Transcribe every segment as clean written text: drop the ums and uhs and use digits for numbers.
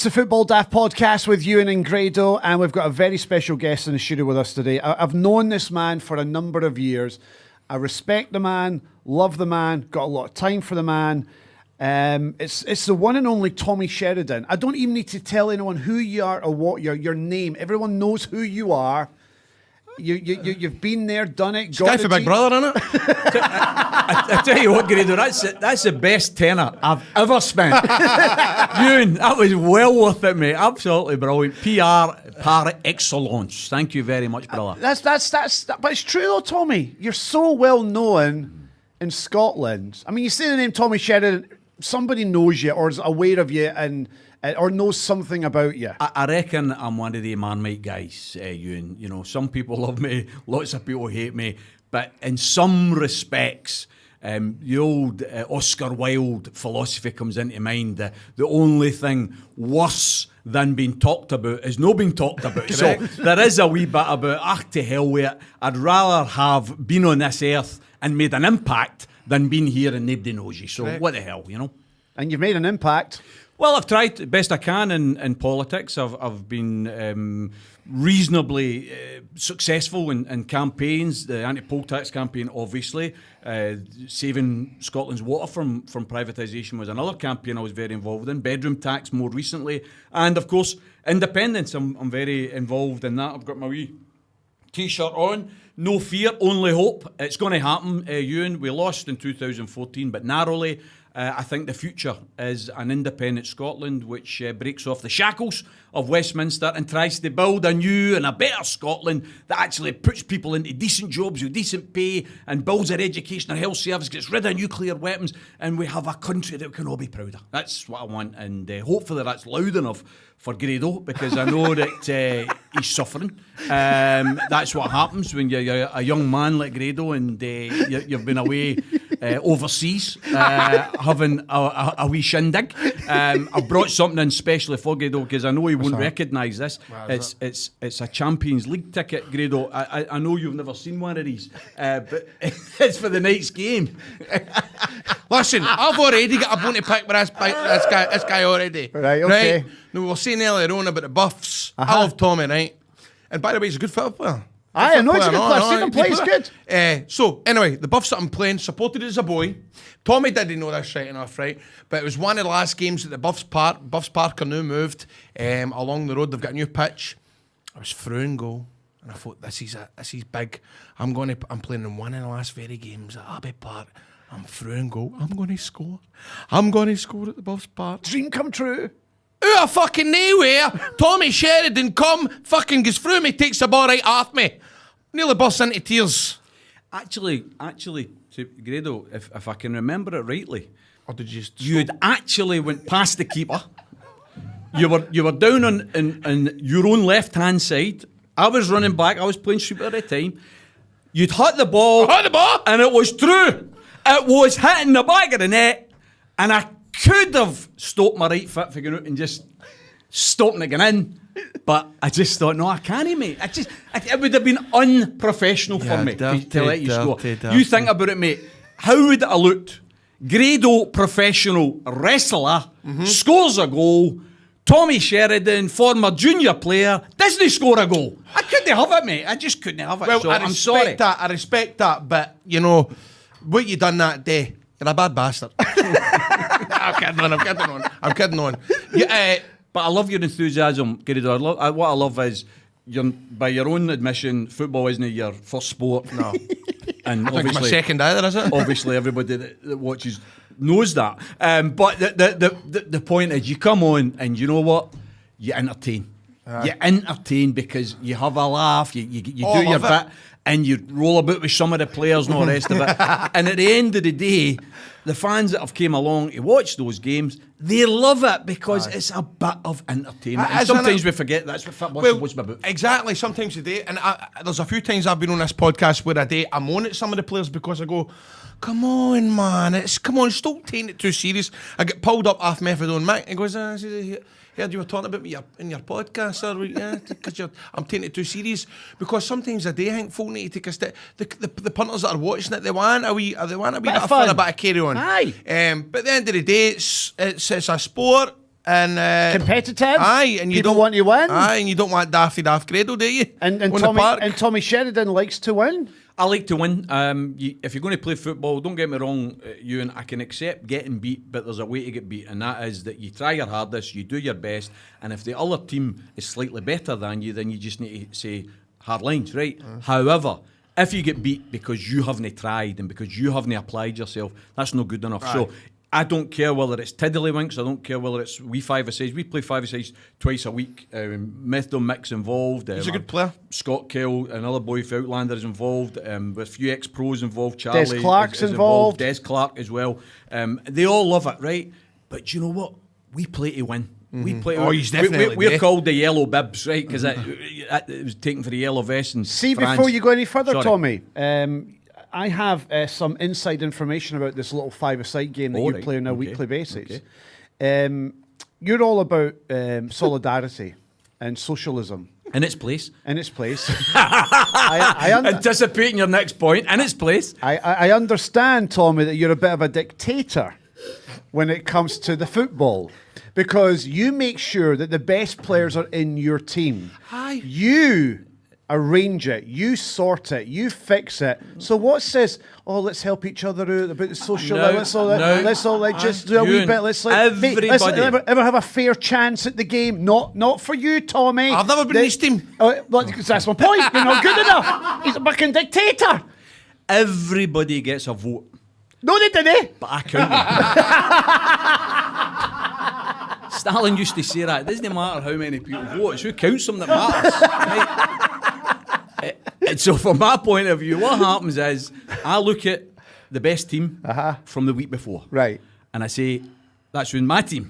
It's the Football Daft podcast with Ewan and Grado, and we've got a very special guest in the studio with us today. I've known this man for a number of years. I respect the man, love the man, got a lot of time for the man. It's the one and only Tommy Sheridan. I don't even need to tell anyone who you are or what your name. Everyone knows who you are. You've been there, done it. Got for Big Brother, innit? I tell you what, Grado, that's the best tenner I've ever spent. Ewan, that was well worth it, mate. Absolutely brilliant. PR par excellence. Thank you very much, brother. But it's true though, Tommy. You're so well known in Scotland. I mean, you say the name Tommy Sheridan, somebody knows you or is aware of you and or knows something about you. I reckon I'm one of the Marmite guys, Ewan. You know, some people love me, lots of people hate me, but in some respects, the old Oscar Wilde philosophy comes into mind. The only thing worse than being talked about is not being talked about. So there is a wee bit about, to hell with it. I'd rather have been on this earth and made an impact than been here and nobody knows you. So what the hell, you know? And you've made an impact. Well, I've tried the best I can in politics. I've been reasonably successful in campaigns. The anti-poll tax campaign, obviously. Saving Scotland's water from privatisation was another campaign I was very involved in. Bedroom tax more recently. And, of course, independence. I'm very involved in that. I've got my wee T-shirt on. No fear, only hope. It's going to happen, Ewan. We lost in 2014, but narrowly. I think the future is an independent Scotland which breaks off the shackles of Westminster and tries to build a new and a better Scotland that actually puts people into decent jobs with decent pay and builds our education, our health service, gets rid of nuclear weapons, and we have a country that we can all be proud of. That's what I want, and hopefully that's loud enough for Grado, because I know that he's suffering. That's what happens when you're a young man like Grado and you've been away overseas having a wee shindig. I've brought something in specially for Grado because I know he won't recognise this. It's a Champions League ticket, Grado. I know you've never seen one of these, but it's for the night's game. Listen, I've already got a bone to pick with this guy already. Right, okay. Right? Now, we were saying earlier on about the Buffs. I love Tommy, right? And by the way, he's a good football player. I know he's a good player. I've seen him play, he's good. So, anyway, the Buffs that I'm playing, supported as a boy. Tommy didn't know this right enough, right? But it was one of the last games at the Buffs Park are now moved along the road. They've got a new pitch. I was through and goal. And I thought, this is big. I'm playing in one of the last very games at Abbey Park. I'm through and goal. I'm going to score. I'm going to score at the Buffs Park. Dream come true. Out of fucking nowhere, Tommy Sheridan fucking goes through me, takes the ball right off me. Nearly bursts into tears. Actually, Grado, if I can remember it rightly, or did you'd actually went past the keeper. You were down on your own left hand side. I was running back. I was playing sweeper at the time. You'd hit the ball, and it was true. It was hitting the back of the net, and I could have stopped my right foot for going out and just stopping it going in. But I just thought, no, I can't, mate. It would have been unprofessional for me to let you score. You think about it, mate. How would it have looked? Grado, professional wrestler, scores a goal. Tommy Sheridan, former junior player, doesn't score a goal. I couldn't have it, mate. I just couldn't have it. Well, so I'm sorry. I respect that, but, you know, what you done that day, you're a bad bastard. I'm kidding on. Yeah, but I love your enthusiasm, Grado. What I love is, by your own admission, football isn't your first sport. No. And I think it's my second either, is it? Obviously, everybody that watches knows that. But the point is, you come on and you know what? You entertain. You entertain because you have a laugh, you do your bit, and you roll about with some of the players and all the rest of it. And at the end of the day, the fans that have came along to watch those games, they love it because it's a bit of entertainment. And sometimes we forget that's what football's supposed to be about. Exactly, sometimes you do. And there's a few times I've been on this podcast where I moan at some of the players because I go, come on, man, stop taking it too serious. I get pulled up off methadone. Mick, he goes, heard you were talking about me in your podcast, sir. Yeah, because I'm taking it too serious. Because sometimes I do think folk need to take a step. The punters that are watching it, they want a bit of fun, a bit of carry on. Aye. But at the end of the day, it's a sport. And competitive. Aye, and you people don't want to win. Aye, and you don't want Daft Credo, do you? And On the park? Tommy Sheridan likes to win. I like to win. If you're going to play football, don't get me wrong, Ewan, I can accept getting beat, but there's a way to get beat, and that is that you try your hardest, you do your best, and if the other team is slightly better than you, then you just need to say hard lines, right? However, if you get beat because you haven't tried and because you haven't applied yourself, that's not good enough. Right. So I don't care whether it's tiddlywinks, I don't care whether it's we five-a-sides. We play five-a-sides twice a week. Method Mix involved. He's a good player. Scott Kell, another boy for Outlander, is involved. With a few ex-pros involved. Charlie Des Clark's is involved. Des Clark as well. They all love it, right? But you know what? We play to win. We play. He's definitely we're called the Yellow Bibs, right? Because it was taken for the yellow vest. And See, France. before you go any further, Sorry. Tommy, I have some inside information about this little five-a-side game that you play on a weekly basis. Okay. You're all about solidarity and socialism. In its place. In its place. Anticipating your next point. In its place. I understand, Tommy, that you're a bit of a dictator when it comes to the football. Because you make sure that the best players are in your team. Aye. You arrange it, you sort it, you fix it. So what says, let's help each other out about the social, let's all just do a wee bit, let's ever have a fair chance at the game. Not for you, Tommy. I've never been in this team. That's my point. You're not good enough. He's a fucking dictator. Everybody gets a vote. No, they didn't. But I count them. Stalin used to say that. It doesn't matter how many people vote. It's who counts them that matters. Right? And so from my point of view, what happens is I look at the best team from the week before. Right. And I say, that's in my team.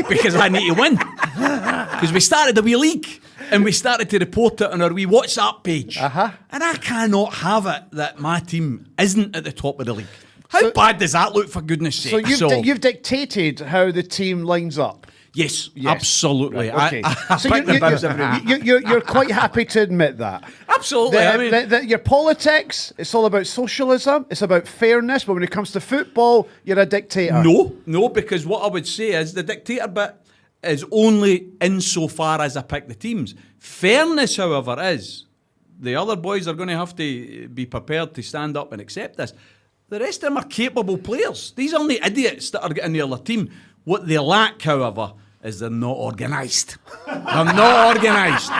Because I need to win. Because we started a wee league. And we started to report it on our wee WhatsApp page. And I cannot have it that my team isn't at the top of the league. How bad does that look, for goodness sake? So you've dictated how the team lines up. Yes, absolutely. Right, okay. So you're quite happy to admit that. Absolutely. Your politics, it's all about socialism, it's about fairness, but when it comes to football, you're a dictator. No, because what I would say is the dictator bit is only insofar as I pick the teams. Fairness, however, is the other boys are going to have to be prepared to stand up and accept this. The rest of them are capable players. These aren't the idiots that are getting the other team. What they lack, however, is they're not organised. They're not organised.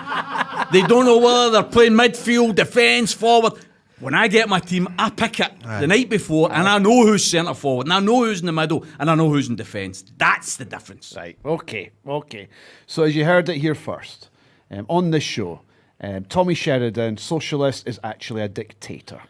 They don't know whether they're playing midfield, defence, forward. When I get my team, I pick it the night before, and I know who's centre forward, and I know who's in the middle, and I know who's in defence. That's the difference. Right, okay. So as you heard it here first, on this show, Tommy Sheridan, socialist, is actually a dictator.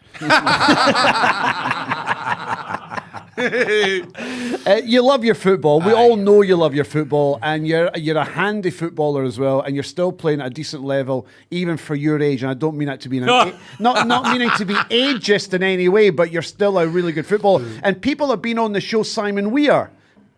You love your football. We all know you love your football, and you're a handy footballer as well, and you're still playing at a decent level, even for your age. And I don't mean that to be not meaning to be ageist in any way, but you're still a really good footballer. And people have been on the show. Simon Weir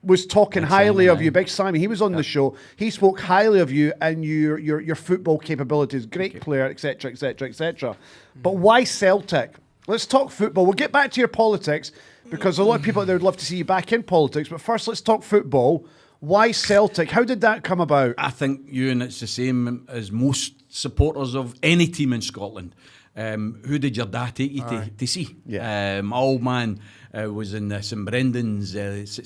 was talking highly of you. Big Simon, he was on the show. He spoke highly of you and your football capabilities. Great player, etc., etc., etc. But why Celtic? Let's talk football. We'll get back to your politics, because a lot of people out there would love to see you back in politics. But first, let's talk football. Why Celtic? How did that come about? I think, Ewan, it's the same as most supporters of any team in Scotland. Who did your dad take you to see? Yeah. My old man was in St Brendan's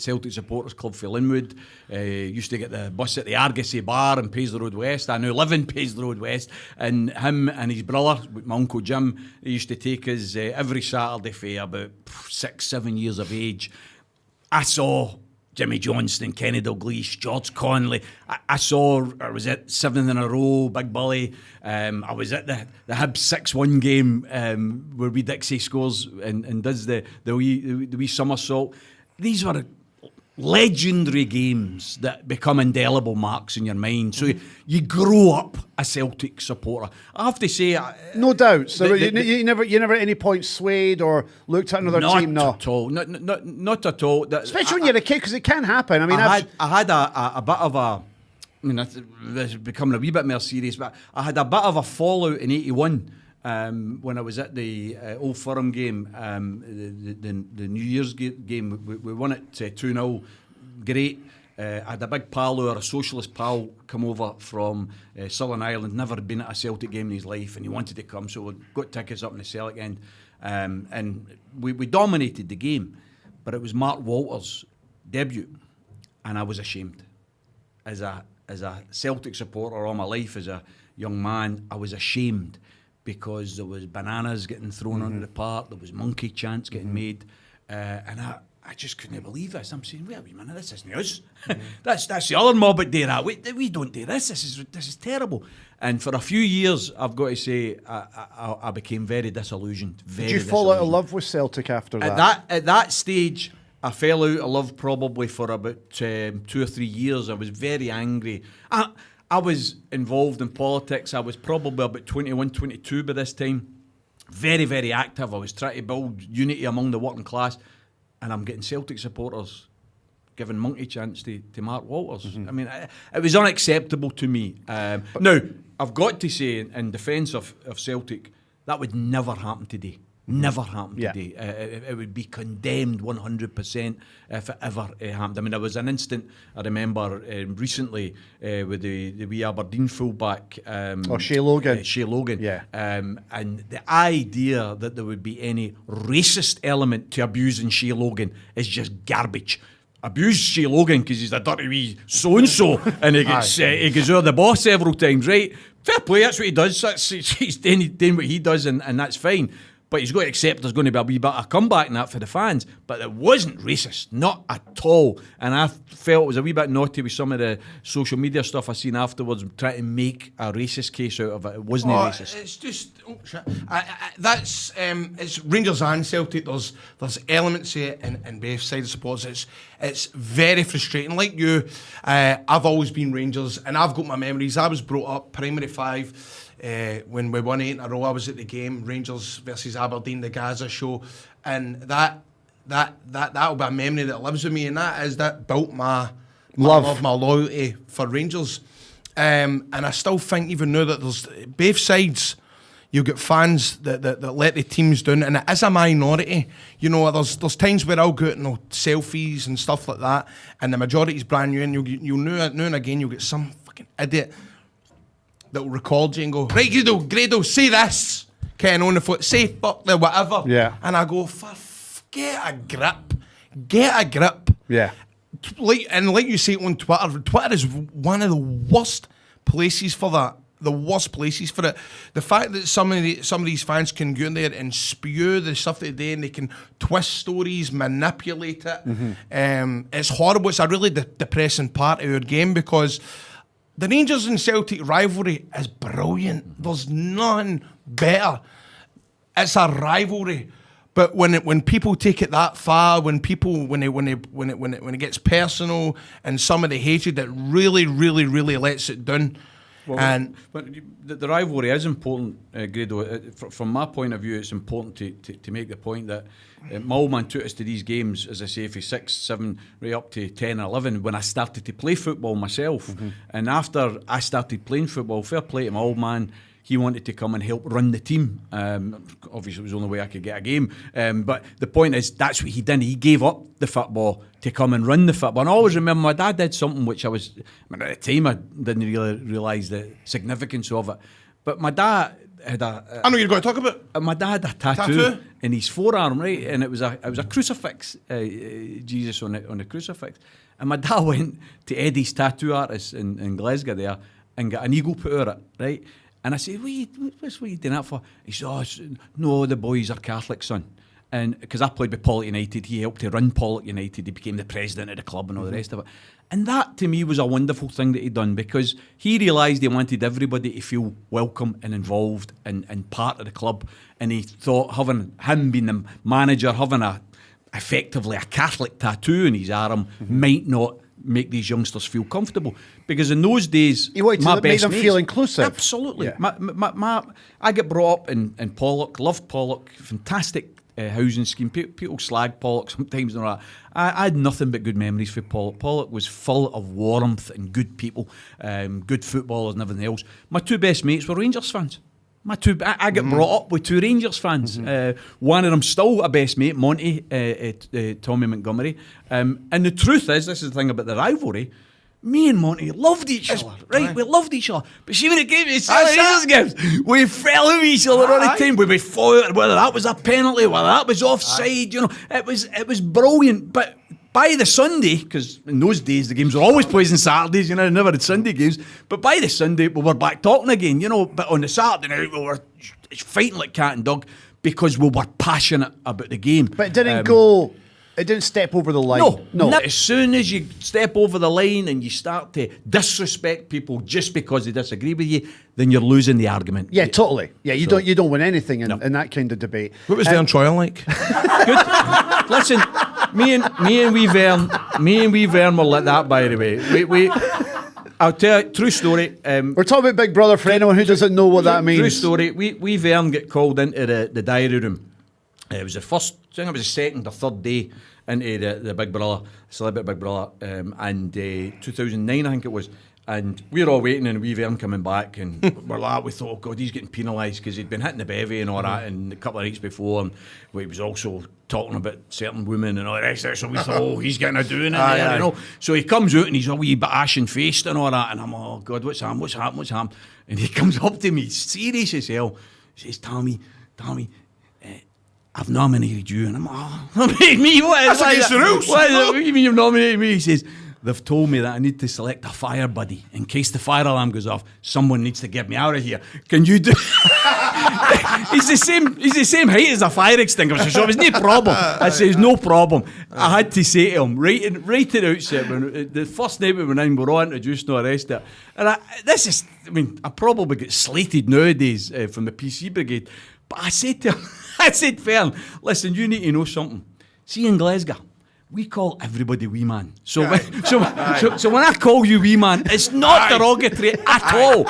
Celtic Supporters Club for Linwood. Used to get the bus at the Argosy Bar in Paisley Road West. I now live in Paisley Road West. And him and his brother, my Uncle Jim, they used to take us every Saturday for about 6-7 years of age. I saw Jimmy Johnston, Kenny Dalglish, George Conley. I was at 7 in a row, Big Bully. I was at the Hibs 6-1 game where wee Dixie scores and does the wee somersault. These were legendary games that become indelible marks in your mind. So you grow up a Celtic supporter. I have to say, no doubt. So you never at any point swayed or looked at another team. Not at all. Not at all. Especially when you're a kid, because it can happen. I mean, I had a bit of a. I mean, this is becoming a wee bit more serious, but I had a bit of a fallout in '81 when I was at the Old Firm game, the New Year's game. We won it 2-0. Great. I had a big pal who, a socialist pal, come over from Southern Ireland, never been at a Celtic game in his life, and he wanted to come, so we got tickets up in the Celtic end, and we dominated the game, but it was Mark Walter's debut, and I was ashamed. As a Celtic supporter all my life, as a young man, I was ashamed because there was bananas getting thrown onto the park, there was monkey chants getting made, and I just couldn't believe this. I'm saying, wait a minute, this isn't us. that's the other mob that do that. We don't do this. This is terrible. And for a few years, I've got to say, I became very disillusioned. Did you fall out of love with Celtic after that? At that stage, I fell out of love probably for about 2 or 3 years. I was very angry. I was involved in politics. I was probably about 21, 22 by this time. Very, very active. I was trying to build unity among the working class. And I'm getting Celtic supporters giving monkey chants to Mark Walters. I mean, it was unacceptable to me. Now, I've got to say, in defence of Celtic, that would never happen today. Never happen today. It would be condemned 100% if it ever happened. I mean, there was an instant, I remember recently with the wee Aberdeen fullback. Shea Logan. Shea Logan. Yeah. And the idea that there would be any racist element to abusing Shea Logan is just garbage. Abuse Shea Logan because he's a dirty wee so-and-so and he gets out of the boss several times, right? Fair play, that's what he does. He's doing what he does and that's fine. But he's got to accept there's going to be a wee bit of comeback in that for the fans. But it wasn't racist, not at all. And I felt it was a wee bit naughty with some of the social media stuff I seen afterwards, trying to make a racist case out of it. It wasn't racist. It's just that's it's Rangers and Celtic. There's elements of it in both sides of supporters. It's very frustrating. Like you, I've always been Rangers, and I've got my memories. I was brought up primary 5. When we won 8 in a row, I was at the game, Rangers versus Aberdeen, the Gaza show, and that'll be a memory that lives with me, and that built my love, my loyalty for Rangers, and I still think even now that there's both sides. You get fans that let the teams down, and it is a minority. You know, there's times where I'll go out and selfies and stuff like that, and the majority is brand new, and you'll now and again you'll get some fucking idiot that will record you and go, right, Grado, say this, Ken, on the foot, say fuck the whatever. Yeah. And I go, get a grip. Yeah. Like you say on Twitter is one of the worst places for that. The worst places for it. The fact that some of these fans can go in there and spew the stuff that they do, and they can twist stories, manipulate it. It's horrible. It's a really depressing part of our game because the Rangers and Celtic rivalry is brilliant. There's nothing better. It's a rivalry, but when people take it that far, when it gets personal, and some of the hatred that really lets it down. But the rivalry is important, Grado. From my point of view, it's important to make the point that my old man took us to these games, as I say, for 6, 7, right up to 10 or 11 when I started to play football myself. And after I started playing football, fair play to my old man, he wanted to come and help run the team. Obviously, it was the only way I could get a game. But the point is, that's what he did. He gave up the football to come and run the football. And I always remember my dad did something which at the time I didn't really realise the significance of it. But my dad had I know you're going to talk about. My dad had a tattoo in his forearm, right? And it was a crucifix, Jesus on the crucifix. And my dad went to Eddie's tattoo artist in Glasgow there and got an eagle put out of it, right? And I said, what are you doing that for? He said, no, the boys are Catholic, son. And because I played with Pollock United, he helped to run Pollock United. He became the president of the club and all the rest of it. And that, to me, was a wonderful thing that he'd done because he realised he wanted everybody to feel welcome and involved and part of the club. And he thought having him being the manager, having effectively a Catholic tattoo in his arm might not make these youngsters feel comfortable, because in those days you wanted to make them feel inclusive. Absolutely. Yeah. I get brought up in Pollock, loved Pollock, fantastic housing scheme. People slag Pollock sometimes and all that. I had nothing but good memories for Pollock. Pollock was full of warmth and good people, good footballers and everything else. My 2 best mates were Rangers fans. I got brought up with two Rangers fans. One of them still a best mate, Monty, Tommy Montgomery. And the truth is, this is the thing about the rivalry, me and Monty loved each other, right? We loved each other. But see, when it came to Celtic games, we fell with each other all the time. We fought, whether that was a penalty, whether that was offside, it was brilliant. But by the Sunday, because in those days the games were always played on Saturdays, never had Sunday games. But by the Sunday we were back talking again, But on the Saturday night we were fighting like cat and dog because we were passionate about the game. But it didn't go. It didn't step over the line. No. As soon as you step over the line and you start to disrespect people just because they disagree with you, then you're losing the argument. Yeah, totally. Yeah, you don't win anything in that kind of debate. What was Vern Troyer like? Good. Listen, me and wee Vern were like that, by the way. I'll tell you, true story. We're talking about Big Brother for anyone who doesn't know what that means. True story. We Vern get called into the diary room. It was the first, I think it was the second or third day into the Big Brother, Celeb Big Brother, and 2009 I think it was. And we were all waiting and wee Vern coming back and we're like, we thought, oh God, he's getting penalised because he'd been hitting the bevy and all that and a couple of nights before, and he was also talking about certain women and all the rest of it, so we thought, oh, he's getting a doing in there, So he comes out and he's a wee bit ashen faced and all that, and I'm, oh God, what's happened? And he comes up to me, serious as hell, he says, Tommy, I've nominated you. And I'm me, what is That's against the rules. What do you mean you've nominated me? He says, they've told me that I need to select a fire buddy. In case the fire alarm goes off, someone needs to get me out of here. Can you do He's the same height as a fire extinguisher, so it was no problem. I says, no problem. I had to say to him, right at the outset, when the first night we went in, we're all introduced and all the rest of it. And I probably get slated nowadays from the PC brigade, but I said to him, Fern, listen, you need to know something. See, in Glasgow, we call everybody wee man. So when I call you wee man, it's not derogatory at all.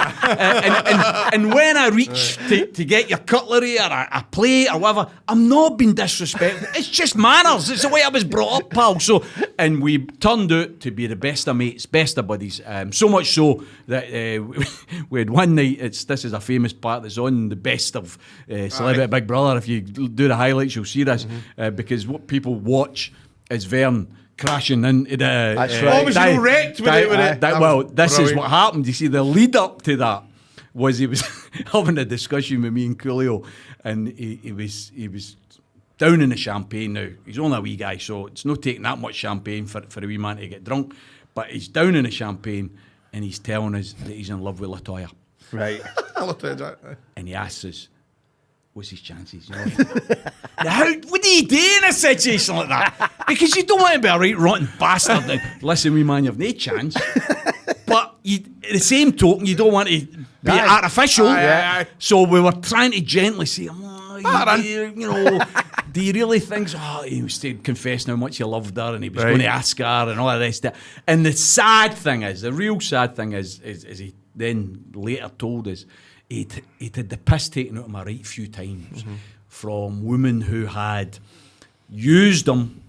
And when I reach to get your cutlery or a plate or whatever, I'm not being disrespectful. It's just manners. It's the way I was brought up, pal. So, and we turned out to be the best of mates, best of buddies. So much so that we had one night, this is a famous part that's on the best of Celeb Big Brother. If you do the highlights, you'll see this. Because what people watch is Vern crashing into the... That's right. Was he wrecked with it? Well, this is what happened. You see, the lead up to that was he was having a discussion with me and Coolio, and he was down in the champagne now. He's only a wee guy, so it's not taking that much champagne for a wee man to get drunk, but he's down in the champagne and he's telling us that he's in love with Latoya. Right. And he asks us, what's his chances? What do you do in a situation like that? Because you don't want to be a right rotten bastard. Now, listen, wee man, you've no chance. But the same token, you don't want to be artificial. So we were trying to gently say, do you really think so? Oh, he was to confess how much he loved her and he was going to ask her and all the rest of it. And the real sad thing is he then later told us, he'd had the piss taken out of him a right few times from women who had used him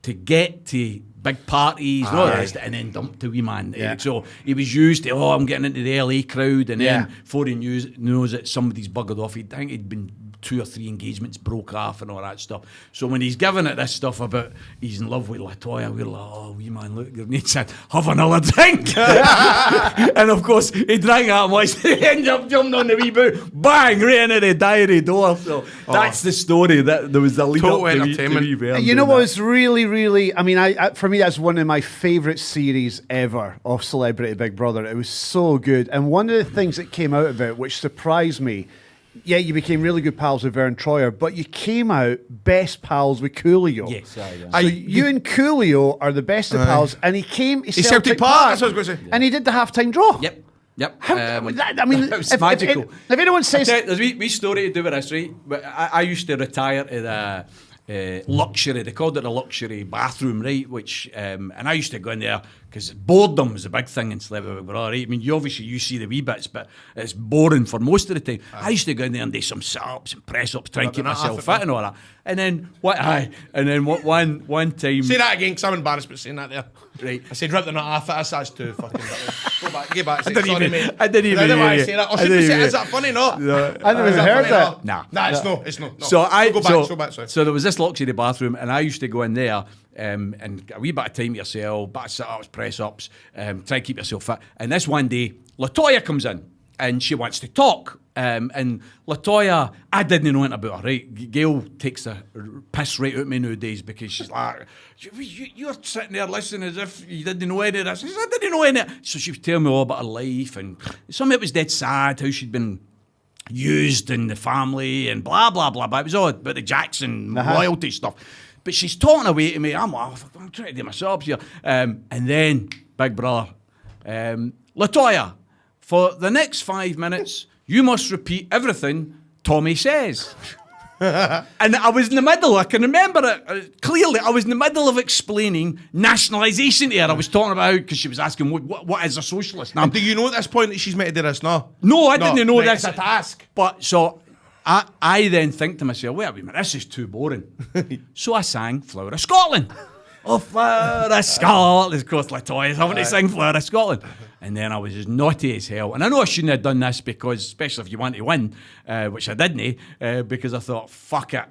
to get to big parties and then dumped the wee man. Yeah. So he was used to, I'm getting into the LA crowd, and then before he knows that somebody's buggered off, I think he'd been 2 or 3 engagements broke off and all that stuff. So when he's giving it this stuff about he's in love with Latoya, we're like, oh, wee man, look, your mate said, have another drink. And of course, he drank that much, he ended up jumping on the wee boot, bang, right into the diary door. So that's the story. That there was the lead total up entertainment. to Vern. You know what was really, really, I mean, for me, that's one of my favourite series ever of Celebrity Big Brother. It was so good. And one of the things that came out of it, which surprised me, you became really good pals with Vern Troyer, but you came out best pals with Coolio. Yes, So you and Coolio are the best of pals, and he came to Celtic Park, that's what I was going to say. and he did the half-time draw. Yep. I mean, it was magical. If anyone says... There's a wee story to do with this, right? But I used to retire to the luxury, they called it a luxury bathroom, right? Which, and I used to go in there because boredom is a big thing in Celeb Big Brother, right? I mean, you see the wee bits, but it's boring for most of the time. I used to go in there and do some sit-ups and press-ups, try and keep myself fit and all that. And then one time... Say that again, because I'm embarrassed about saying that there. Right. I said rip the nut off it, that's too fucking... Go back, get back. I didn't Sorry, even- mate. I didn't even I hear you. say that. Or I should we didn't say, hear is that funny? No. I never Is even that heard funny? that. No. Nah. Nah, it's no. So Go back, sorry. So there was this luxury bathroom, and I used to go in there and a wee bit of time to yourself, bit of sit-ups, press-ups, try and keep yourself fit. And this one day, LaToya comes in, and she wants to talk. And LaToya, I didn't know anything about her, right? Gail takes the piss right out of me nowadays because she's like, you're sitting there listening as if you didn't know any of this. I said, I didn't know any of it. So she was telling me all about her life, and some of it was dead sad, how she'd been used in the family and blah, blah, blah, blah. It was all about the Jackson loyalty stuff. But she's talking away to me. I'm like, I'm trying to do my subs here. And then, Big Brother, LaToya, for the next 5 minutes, you must repeat everything Tommy says. And I was in the middle, I can remember it clearly, I was in the middle of explaining nationalisation to her. I was talking about, because she was asking, what is a socialist? Now, And do you know at this point that she's meant to do this? No. no, I didn't know right, this. It's a task. But so I then think to myself, wait a minute, this is too boring. So I sang Flower of Scotland. Oh, Flower of Scotland. Of course, LaToya's having to sing Flower of Scotland. And then I was as naughty as hell. And I know I shouldn't have done this because, especially if you want to win, which I didn't, because I thought, fuck it.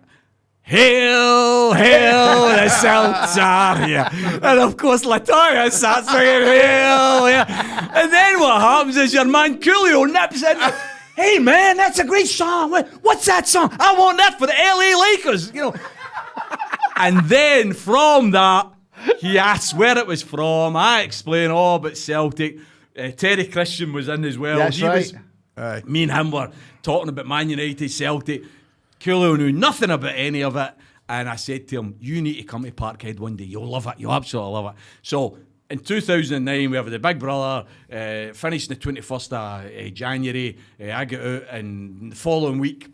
Hail, hail, the Celts are here. And of course, LaToya starts singing, hail, yeah. And then what happens is your man Coolio nips in. Hey man, that's a great song. What's that song? I want that for the LA Lakers, you know. And then from that, he asks where it was from. I explain all about Celtic. Terry Christian was in as well. That's right. Me and him were talking about Man United, Celtic. Coolio knew nothing about any of it. And I said to him, you need to come to Parkhead one day. You'll love it. You'll absolutely love it. So in 2009, we have the Big Brother, finished the 21st of January. I got out, and the following week,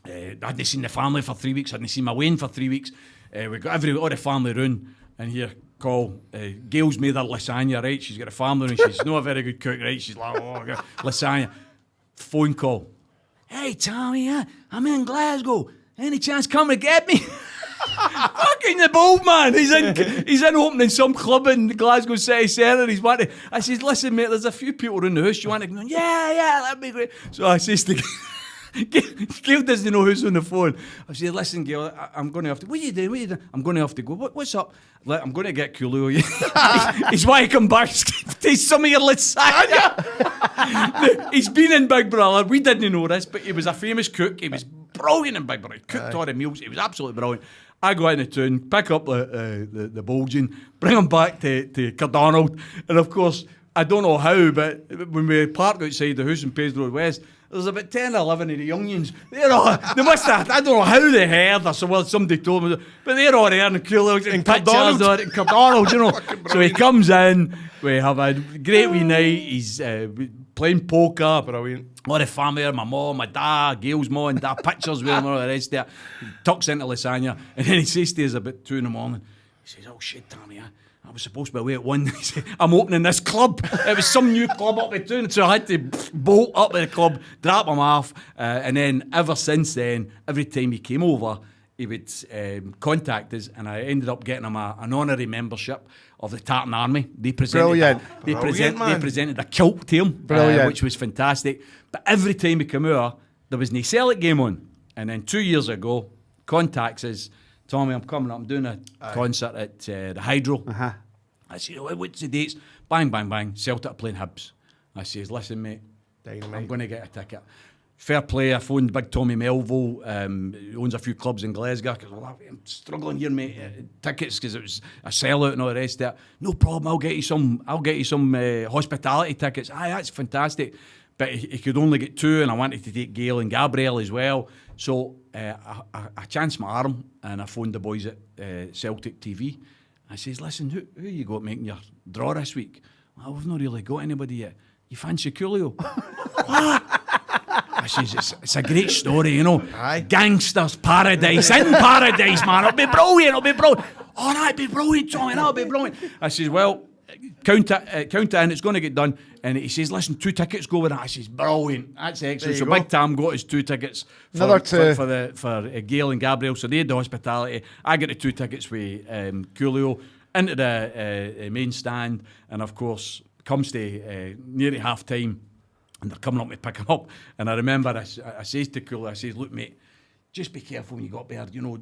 I hadn't seen the family for 3 weeks. I hadn't seen my Wayne for 3 weeks. We got all the family round, and here, call. Gail's made her lasagna, right? She's got a family and she's not a very good cook, right? She's like, oh, lasagna. Phone call. Hey, Tommy, I'm in Glasgow. Any chance come to get me? Fucking the bold man. He's in opening some club in Glasgow city centre. He's wanting. I says, listen, mate, there's a few people in the house. You want to go? Yeah, that'd be great. So I says to Gail doesn't know who's on the phone. I said, listen, Gail, I'm going to have to... What are you doing? I'm going to have to go. What's up? I'm going to get Coolio. He's why I come back to taste some of your lasagna. He's been in Big Brother. We didn't know this, but he was a famous cook. He was brilliant in Big Brother. He cooked all the meals. He was absolutely brilliant. I go into town, pick up the Bulging, bring him back to Cardonald. And of course, I don't know how, but when we park outside the house in Pedro West, there's about 10 or 11 of the youngins. They must have, I don't know how they heard us, well, somebody told me, but they're all there and Coolio and Cardonald. in Cardonald, you know. So he comes in, we have a great wee night, he's playing poker. Brilliant. All the family, my mom, my dad, Gail's mom and dad, pictures with him and all the rest of it. He tucks into lasagna, and then he says to us about 2 a.m, he says, oh shit, Tommy, I was supposed to be away at 1. He said, I'm opening this club. It was some new club up in town, so I had to bolt up to the club, drop him off, and then ever since then, every time he came over, he would contact us, and I ended up getting him an honorary membership of the Tartan Army. They presented, they presented a kilt to him, which was fantastic. But every time he came over, there was no Celtic game on. And then 2 years ago, contacts us, Tommy, I'm coming up, I'm doing a concert at the Hydro. I said, oh, what's the dates? Bang, bang, bang, Celtic are playing Hibs. I says, listen, mate, Dynamite. I'm going to get a ticket. Fair play, I phoned Big Tommy Melville, who owns a few clubs in Glasgow, because I'm struggling here, mate, tickets, because it was a sellout and all the rest of it. No problem, I'll get you some hospitality tickets. Aye, that's fantastic. But he could only get 2, and I wanted to take Gail and Gabrielle as well. So I chanced my arm, and I phoned the boys at Celtic TV. I says, listen, who you got making your draw this week? Well, we've not really got anybody yet. You fancy Coolio? What? I says, it's a great story, you know. Aye. Gangsters paradise, in paradise, man. It'll be brilliant, Oh, that'd be brilliant, Tommy, that'll be brilliant. I says, well, count it in, it's going to get done. And he says, listen, 2 tickets go with that. I says, brilliant, that's excellent. So Big Tam got his 2 tickets for Gail and Gabriel. So they had the hospitality. I got the 2 tickets with Coolio into the main stand. And of course, comes to nearly half time. And they're coming up to pick him up. And I remember I says to Coolio, I says, look, mate, just be careful when you got there. You know,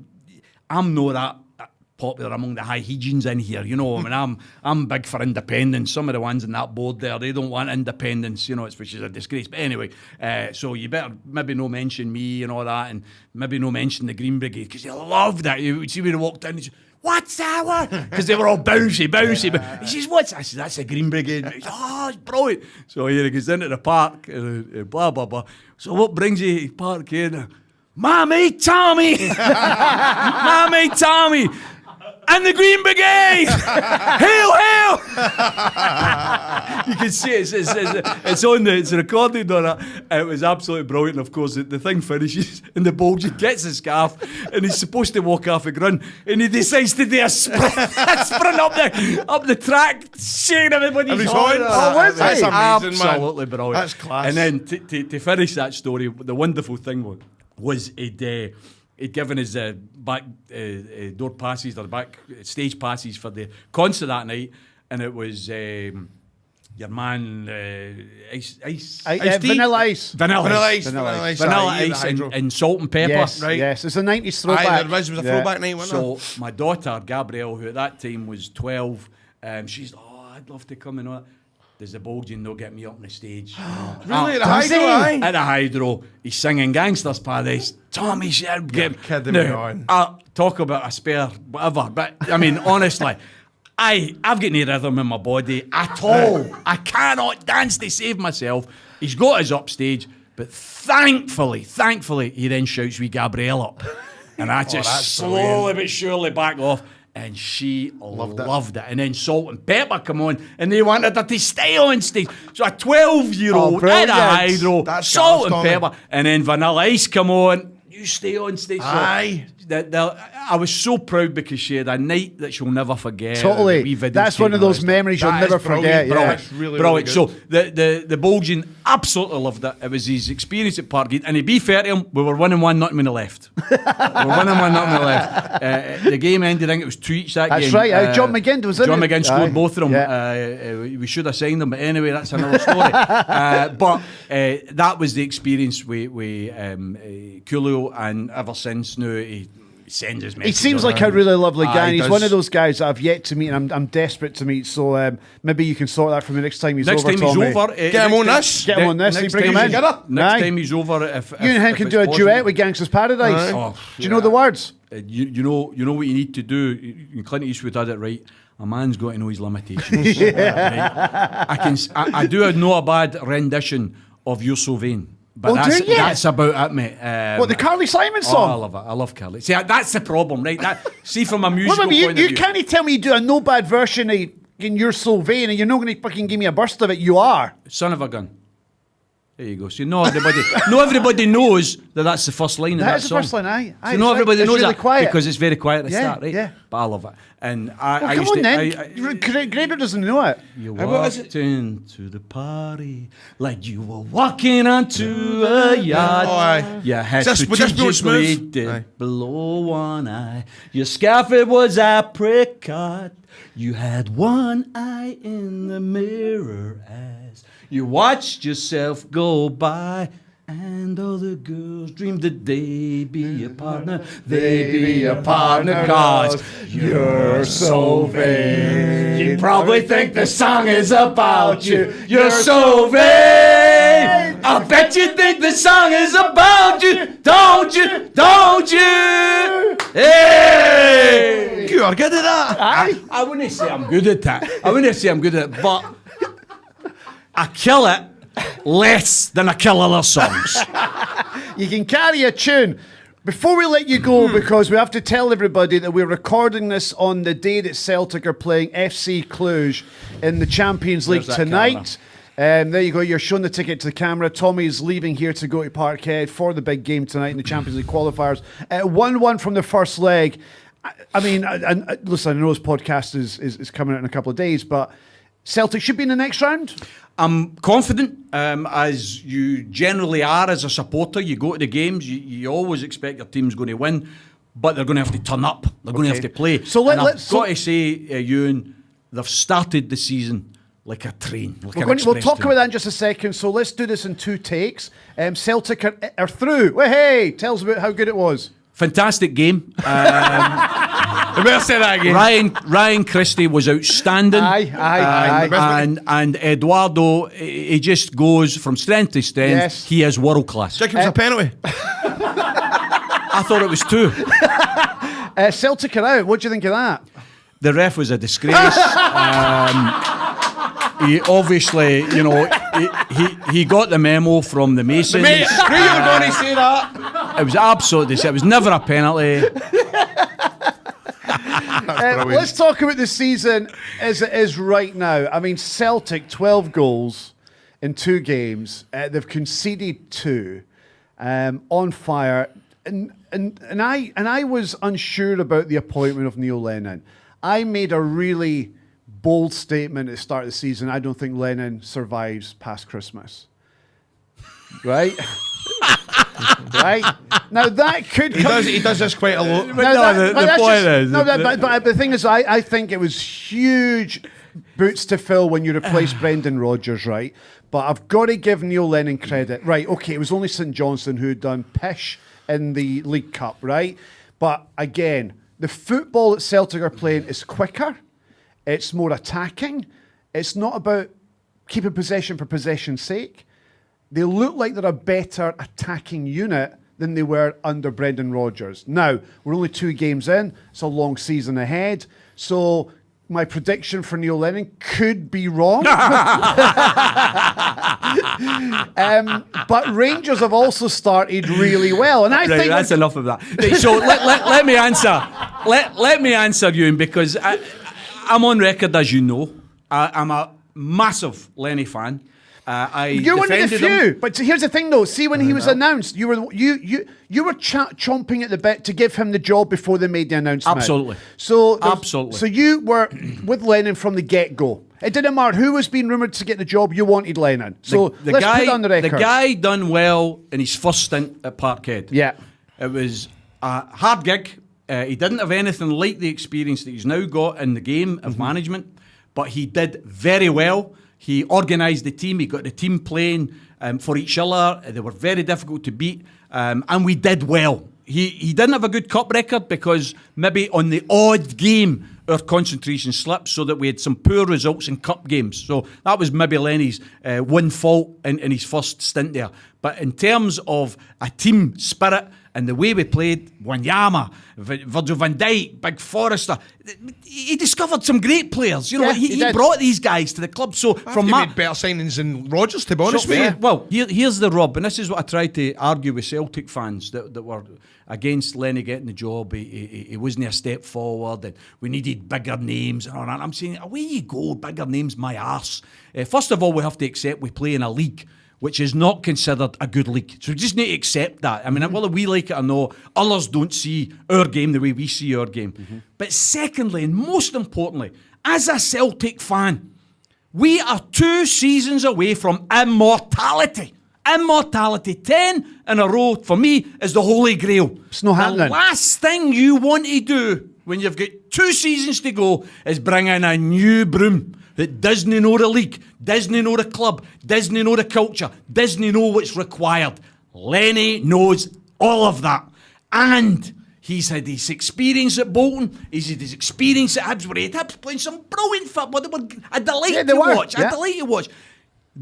I'm not that popular among the high Hegians in here. You know, I mean, I'm big for independence. Some of the ones in that board there, they don't want independence. You know, which is a disgrace. But anyway, so you better maybe no mention me and all that, and maybe no mention the Green Brigade, because you love that. You would see when he walked in, what's that one? Because they were all bouncy. But he says, what's that? I said, that's the Green Brigade. He says, oh, it's brilliant. So here he goes into the park, blah, blah, blah. So what brings you to park here? Mammy Tommy! Mammy Tommy! And the Green Brigade! Hail, hail! You can see it's on it's recorded on it. It was absolutely brilliant. Of course, the thing finishes and the Bulgy gets the scarf and he's supposed to walk off a run and he decides to do a sprint up the track, shaking everybody's horn. That's amazing, absolutely brilliant. That's class. And then to finish that story, the wonderful thing was he'd given us back door passes or back stage passes for the concert that night, and it was your man Vanilla Ice. Vanilla Ice and Salt and Pepper. Yes, right? Yes, it's a 90s throwback. There was a throwback night, wasn't So my daughter Gabrielle, who at that time was 12, she's I'd love to come and all that. Does the Bulging not get me up on the stage? Really? At the Hydro? At the Hydro. He's singing Gangster's Paradise. Tommy Sherb. You're kidding me on. Talk about a spare whatever. But, I mean, honestly, I've got no rhythm in my body at all. I cannot dance to save myself. He's got us upstage, but thankfully, he then shouts wee Gabrielle up. And I just slowly but surely back off. And she loved it. And then Salt and Pepper come on, and they wanted her to stay on stage. So a 12-year-old at a Hydro, Salt and Pepper, and then Vanilla Ice come on. You stay on stage. Aye. I was so proud because she had a night that she'll never forget. Totally. That's one of those memories you'll never forget. Brilliant. Yeah. Really So good. the Bulging absolutely loved it. It was his experience at Parkgate. And to be fair to him, we were 1-1, nothing on the left. The game ended, I think it was 2 each that game. That's right. John McGinn was in it. John McGinn scored both of them. Yeah. We should have signed them, but anyway, that's another story. But that was the experience with Coolio, and ever since now he sends his message. He seems like a really lovely guy, and he's does. one of those guys that I've yet to meet, and I'm desperate to meet. So maybe you can sort that for me next time he's Next over. time Tommy. he's over, Get him on this. Get him on this. Next Bring him time in. Next time he's over, if You and him can do a duet with Gangster's Paradise. Oh, do you know the words? You know what you need to do. Clint Eastwood had it right. A man's got to know his limitations. Right? I do know a bad rendition of "You're So Vain." But that's about it, mate. What, the Carly Simon song? Oh, I love it. I love Carly. See, that's the problem, right? See, from a musical Well, point of view. you can't tell me you do a no bad version of "You're So Vain" and you're not going to fucking give me a burst of it. You are. Son of a gun. There you go. See, not everybody knows that's the first line of that is the song. first line, aye. So not everybody knows really that quiet. because it's very quiet at the start, right? Yeah. But I love it. And I Come used on to... then. Grader doesn't know it. You walked into the party like you were walking onto a yacht. Oh, aye. Your hat Just strategically smooth. dipped Aye. below one eye. Your scarf, it was apricot. You had one eye in the mirror as you watched yourself go by. And all the girls dreamed that they be your partner. They be your partner, cause you're so vain. You probably think the song is about you. You're so vain. I bet you think the song is about you. Don't you? Don't you? Hey! You are good at that. I wouldn't say I'm good at that. But I kill it less than I kill other songs. You can carry a tune. Before we let you go, because we have to tell everybody that we're recording this on the day that Celtic are playing FC Cluj in the Champions League tonight. There you go. You're showing the ticket to the camera. Tommy's leaving here to go to Parkhead for the big game tonight in the Champions League qualifiers. 1-1 from the first leg. I mean, listen, I know this podcast is coming out in a couple of days, but Celtic should be in the next round? I'm confident, as you generally are as a supporter. You go to the games, you always expect your team's going to win, but they're going to have to turn up. They're going to have to play. So I've got to say, Ewan, they've started the season like a train. We'll talk about that in just a second. So let's do this in 2 takes. Celtic are through. Well, hey, tell us about how good it was. Fantastic game. I better say that again. Ryan Christie was outstanding. Aye. And Eduardo, he just goes from strength to strength. Yes. He is world class. Think it was a penalty. I thought it was 2. Celtic are out. What do you think of that? The ref was a disgrace. He obviously, he got the memo from the Masons. Mate, screw you were going to say that. It was absolutely, it was never a penalty. Let's talk about the season as it is right now. I mean, Celtic, 12 goals in 2 games. They've conceded 2. On fire. And I was unsure about the appointment of Neil Lennon. I made a really bold statement at the start of the season. I don't think Lennon survives past Christmas. Right? Right? Now that could He does this quite a lot. But the thing is, I think it was huge boots to fill when you replace Brendan Rodgers, right? But I've got to give Neil Lennon credit. Right, okay, it was only St Johnstone who had done pish in the League Cup, right? But again, the football that Celtic are playing is quicker. It's more attacking. It's not about keeping possession for possession's sake. They look like they're a better attacking unit than they were under Brendan Rodgers. Now, we're only 2 games in. It's a long season ahead. So my prediction for Neil Lennon could be wrong. But Rangers have also started really well. And I think that's enough of that. Right, so let me answer. Let me answer you, because I'm on record, as you know. I'm a massive Lenny fan. You're one of the few. But here's the thing, though. See, when he was announced, you were chomping at the bit to give him the job before they made the announcement. Absolutely. So you were with Lennon from the get-go. It didn't matter who was being rumoured to get the job. You wanted Lennon. So let's put it on the record. The guy done well in his first stint at Parkhead. Yeah. It was a hard gig. He didn't have anything like the experience that he's now got in the game of management, but he did very well. He organised the team. He got the team playing for each other. They were very difficult to beat, and we did well. He didn't have a good cup record because maybe on the odd game our concentration slipped, so that we had some poor results in cup games. So that was maybe Lenny's one fault in his first stint there. But in terms of a team spirit and the way we played, Wanyama, Virgil van Dijk, Big Forrester, he discovered some great players. He brought these guys to the club. So he made better signings than Rodgers, to be honest with you. Well, here's the rub, and this is what I tried to argue with Celtic fans that were against Lenny getting the job. He wasn't a step forward, and we needed bigger names and all that. I'm saying, away you go, bigger names, my arse. First of all, we have to accept we play in a league which is not considered a good league. So we just need to accept that. I mean, whether we like it or not, others don't see our game the way we see our game. But secondly, and most importantly, as a Celtic fan, we are 2 seasons away from immortality. Immortality. 10 in a row, for me, is the holy grail. It's not happening. The last thing you want to do when you've got 2 seasons to go is bring in a new broom that doesn't know the league, doesn't know the club, doesn't know the culture, doesn't know what's required. Lenny knows all of that. And he's had his experience at Bolton, he's had his experience at Hibs, where he had Hibs playing some brilliant football. They were a delight to watch. A delight to watch.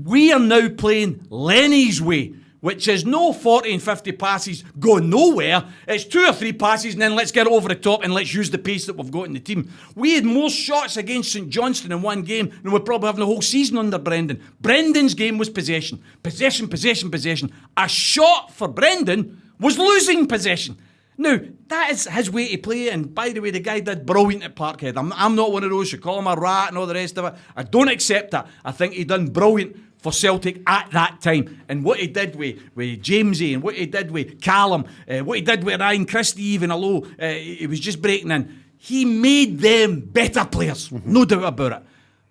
We are now playing Lenny's way, which is no 40 and 50 passes going nowhere. It's 2 or 3 passes and then let's get it over the top and let's use the pace that we've got in the team. We had more shots against St Johnstone in one game than we're probably having the whole season under Brendan. Brendan's game was possession. Possession, possession, possession. A shot for Brendan was losing possession. Now, that is his way to play, and by the way, the guy did brilliant at Parkhead. I'm not one of those who call him a rat and all the rest of it. I don't accept that. I think he done brilliant for Celtic at that time. And what he did with Jamesy, and what he did with Callum, what he did with Ryan Christie, even although he was just breaking in, he made them better players, no doubt about it.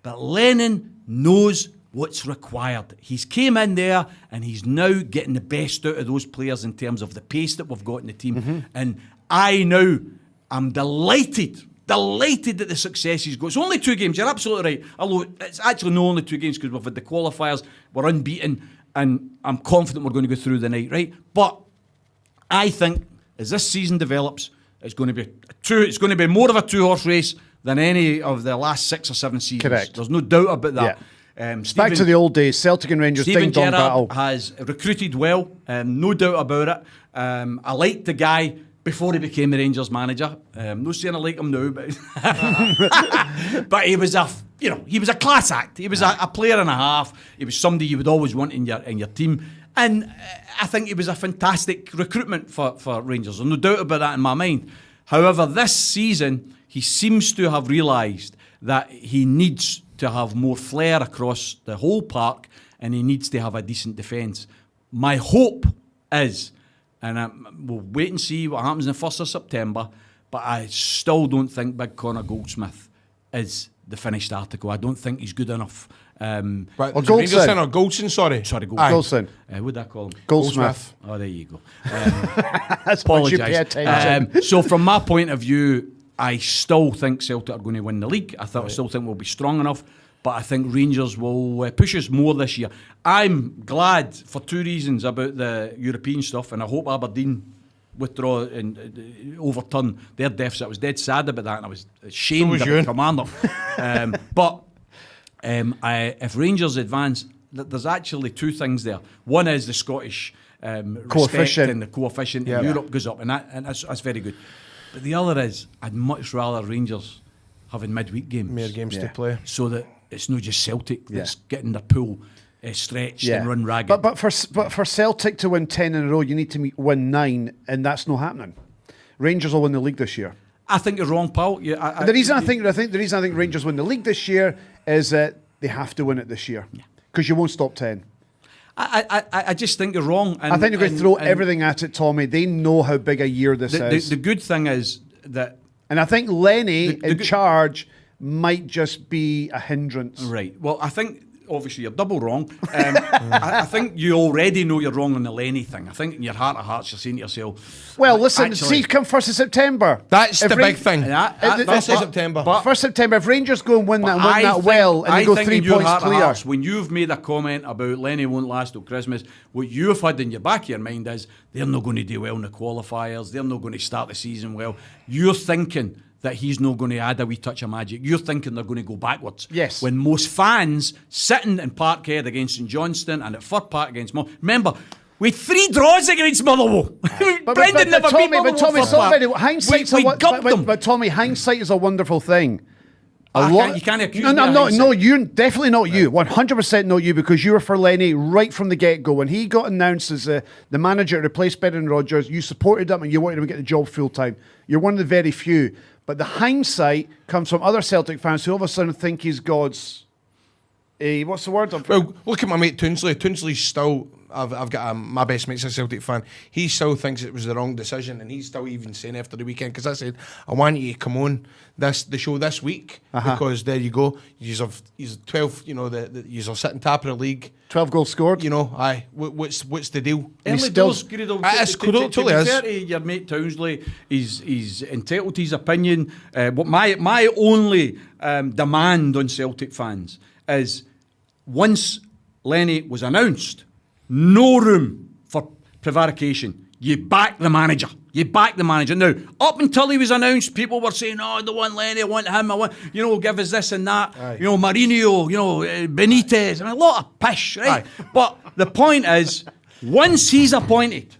But Lennon knows what's required. He's came in there and he's now getting the best out of those players in terms of the pace that we've got in the team. And I'm delighted at the success he's got. It's only 2 games, you're absolutely right. Although it's actually no only 2 games because we've had the qualifiers, we're unbeaten, and I'm confident we're going to go through the night, right? But I think as this season develops, it's going to be more of a 2-horse race than any of the last 6 or 7 seasons. Correct. There's no doubt about that. Back to the old days, Celtic and Rangers Stephen ding-dong battle. Gerrard has recruited well, no doubt about it. I liked the guy before he became the Rangers manager. No saying I like him now, but he was a class act. He was a player and a half. He was somebody you would always want in your team. And I think he was a fantastic recruitment for Rangers. There's no doubt about that in my mind. However, this season, he seems to have realised that he needs to have more flair across the whole park and he needs to have a decent defence. My hope is, and we'll wait and see what happens on the 1st of September, but I still don't think Big Connor Goldsmith is the finished article. I don't think he's good enough. Right, or Goldson. Or Goldson, sorry. Sorry, Goldson. What would I call him? Goldsmith. Oh, there you go. That's what you pay attention. So from my point of view, I still think Celtic are going to win the league. I still think we'll be strong enough, but I think Rangers will push us more this year. I'm glad for 2 reasons about the European stuff, and I hope Aberdeen withdraw and overturn their deficit. I was dead sad about that, and I was ashamed of the commander. But if Rangers advance, there's actually 2 things there. One is the Scottish coefficient, and the coefficient in Europe goes up, and that's very good. But the other is, I'd much rather Rangers having midweek games. More games to play. So that it's not just Celtic that's getting their pool stretched and run ragged. But for Celtic to win 10 in a row, you need to win 9, and that's not happening. Rangers will win the league this year. I think you're wrong, Paul. The reason I think Rangers win the league this year is that they have to win it this year because you won't stop 10. I just think you're wrong. I think they're going to throw everything at it, Tommy. They know how big a year this is. The good thing is that... And I think Lenny in charge might just be a hindrance. Right. Well, I think... Obviously, you're double wrong. I think you already know you're wrong on the Lenny thing. I think in your heart of hearts, you're saying to yourself... Well, listen, see, come 1st of September. That's the big thing. 1st of September. 1st September, if Rangers go and win that well, and they go 3 points clear. Hearts, when you've made a comment about Lenny won't last till Christmas, what you've had in your back of your mind is they're not going to do well in the qualifiers, they're not going to start the season well. You're thinking that he's not going to add a wee touch of magic. You're thinking they're going to go backwards. Yes. When most fans sitting in Parkhead against St Johnstone and at Fir Park against Motherwell. Remember, we had 3 draws against Motherwell. Brendan never beat Motherwell. But Tommy, hindsight is a wonderful thing. You can't accuse me of hindsight. No, you're definitely not you. 100% not you, because you were for Lenny right from the get-go. When he got announced as the manager to replace Brendan Rodgers, you supported him and you wanted him to get the job full-time. You're one of the very few. But the hindsight comes from other Celtic fans who all of a sudden think he's God's... what's the word? Well, look at my mate Toonsley. Toonsley's still... I've got my best mate's a Celtic fan. He still thinks it was the wrong decision, and he's still even saying after the weekend, because I said, I want you to come on the show this week, because there you go. He's 12, you're sitting top of the league. 12 goals scored. What's the deal? Early doors, Greedo. To be fair to your mate Townsley, he's entitled to his opinion. What my only demand on Celtic fans is, once Lenny was announced, no room for prevarication. You back the manager. Now, up until he was announced, people were saying, "Oh, I don't want Lenny, I want him, I want, give us this and that." Aye. Mourinho, Benitez, a lot of pish, right? Aye. But the point is, once he's appointed,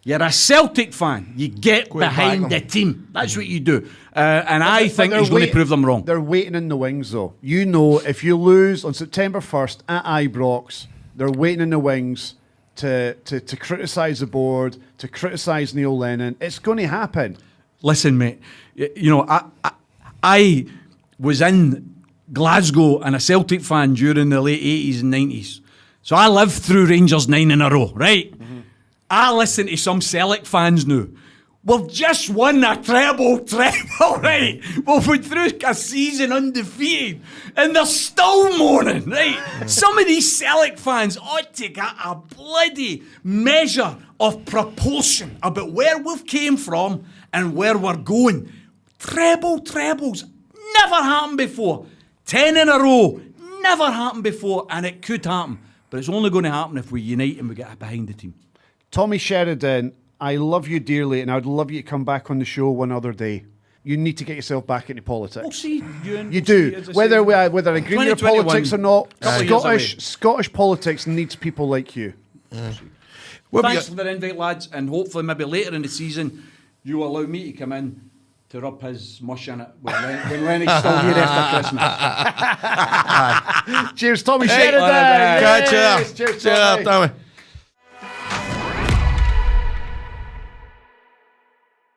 you're a Celtic fan. You get behind the team. That's what you do. And I think he's going to prove them wrong. They're waiting in the wings, though. If you lose on September 1st at Ibrox, they're waiting in the wings to criticise the board, to criticise Neil Lennon. It's going to happen. Listen, mate, I was in Glasgow and a Celtic fan during the late 80s and 90s. So I lived through Rangers 9 in a row, right? Mm-hmm. I listen to some Celtic fans now. We've just won a treble, right? We've been through a season undefeated, and they're still moaning, right? Some of these Celtic fans ought to get a bloody measure of proportion about where we've came from and where we're going. Trebles never happened before. 10 in a row, never happened before, and it could happen. But it's only going to happen if we unite and we get behind the team. Tommy Sheridan, I love you dearly, and I'd love you to come back on the show one other day. You need to get yourself back into politics. We'll see. You do. Whether I agree with your politics or not, Scottish politics needs people like you. Thanks for the invite, lads, and hopefully maybe later in the season you will allow me to come in to rub his mush in it when Lenny's still here after Christmas. Cheers, Tommy Sheridan. Cheers, Tommy.